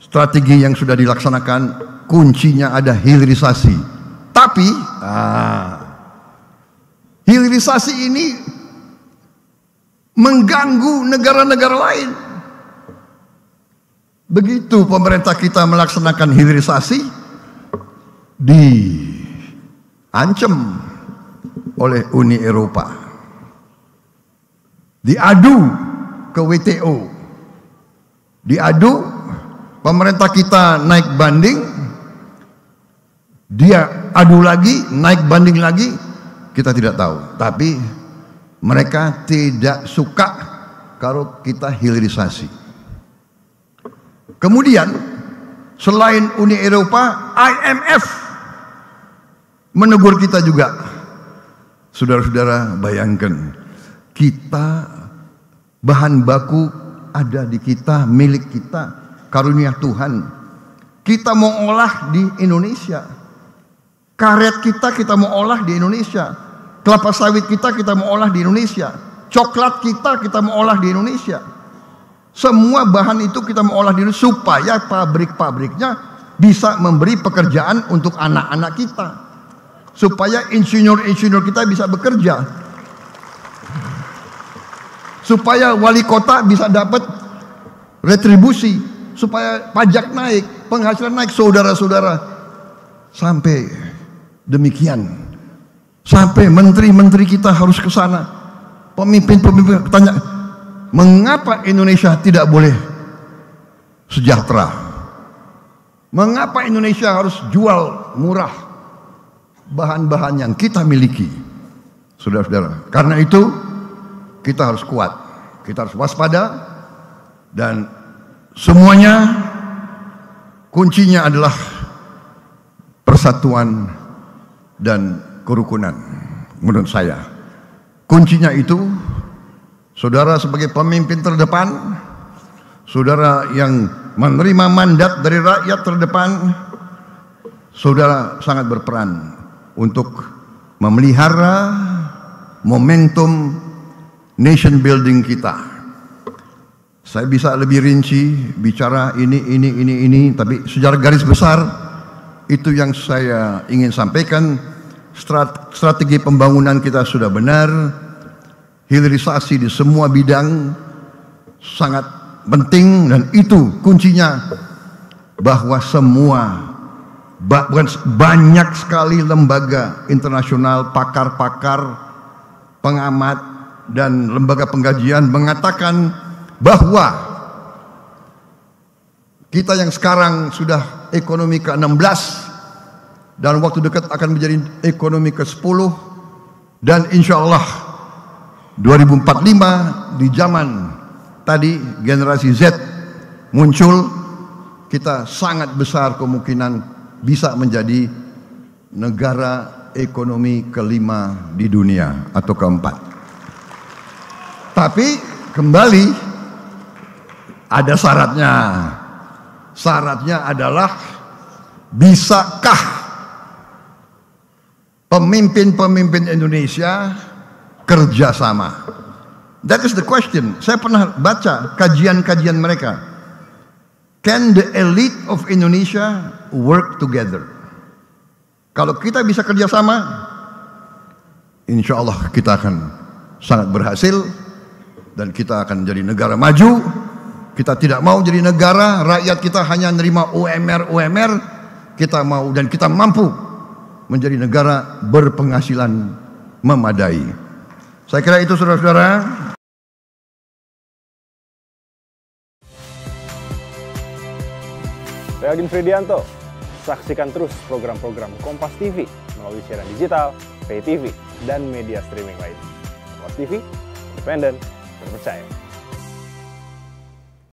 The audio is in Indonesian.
strategi yang sudah dilaksanakan, kuncinya ada hilirisasi. Tapi hilirisasi ini mengganggu negara-negara lain. Begitu pemerintah kita melaksanakan hilirisasi, diancam oleh Uni Eropa, diadu ke WTO, diadu, pemerintah kita naik banding, dia adu lagi, naik banding lagi, kita tidak tahu. Tapi mereka tidak suka kalau kita hilirisasi. Kemudian selain Uni Eropa, IMF menegur kita juga. Saudara-saudara, bayangkan, kita bahan baku ada di kita, milik kita, karunia Tuhan. Kita mau olah di Indonesia. Karet kita mau olah di Indonesia. Kelapa sawit kita mau olah di Indonesia. Coklat kita mau olah di Indonesia. Semua bahan itu kita mau olah di Indonesia supaya pabrik-pabriknya bisa memberi pekerjaan untuk anak-anak kita. Supaya insinyur-insinyur kita bisa bekerja. Supaya wali kota bisa dapat retribusi. Supaya pajak naik, penghasilan naik, saudara-saudara. Sampai demikian. Sampai menteri-menteri kita harus ke sana. Pemimpin-pemimpin tanya, mengapa Indonesia tidak boleh sejahtera? Mengapa Indonesia harus jual murah bahan-bahan yang kita miliki? Saudara-saudara, karena itu kita harus kuat, kita harus waspada, dan semuanya kuncinya adalah persatuan dan kerukunan. Menurut saya kuncinya itu, saudara sebagai pemimpin terdepan, saudara yang menerima mandat dari rakyat terdepan, saudara sangat berperan untuk memelihara momentum nation building kita. Saya bisa lebih rinci bicara ini, tapi secara garis besar itu yang saya ingin sampaikan. Strategi pembangunan kita sudah benar. Hilirisasi di semua bidang sangat penting, dan itu kuncinya bahwa banyak sekali lembaga internasional, pakar-pakar, pengamat, dan lembaga pengkajian mengatakan bahwa kita yang sekarang sudah ekonomi ke-16 dan waktu dekat akan menjadi ekonomi ke-10, dan insya Allah 2045 di zaman tadi generasi Z muncul, kita sangat besar kemungkinan bisa menjadi negara ekonomi ke-5 di dunia atau ke-4. Tapi kembali ada syaratnya. Syaratnya adalah, bisakah pemimpin-pemimpin Indonesia kerjasama? That is the question. Saya pernah baca kajian-kajian mereka. Can the elite of Indonesia work together? Kalau kita bisa kerjasama, insya Allah kita akan sangat berhasil, dan kita akan jadi negara maju. Kita tidak mau jadi negara rakyat kita hanya nerima UMR. Kita mau dan kita mampu menjadi negara berpenghasilan memadai. Saya kira itu, saudara-saudara. Saya Agin Fridianto. Saksikan terus program-program Kompas TV melalui siaran digital, pay TV, dan media streaming lain. Kompas TV, independen, terpercaya.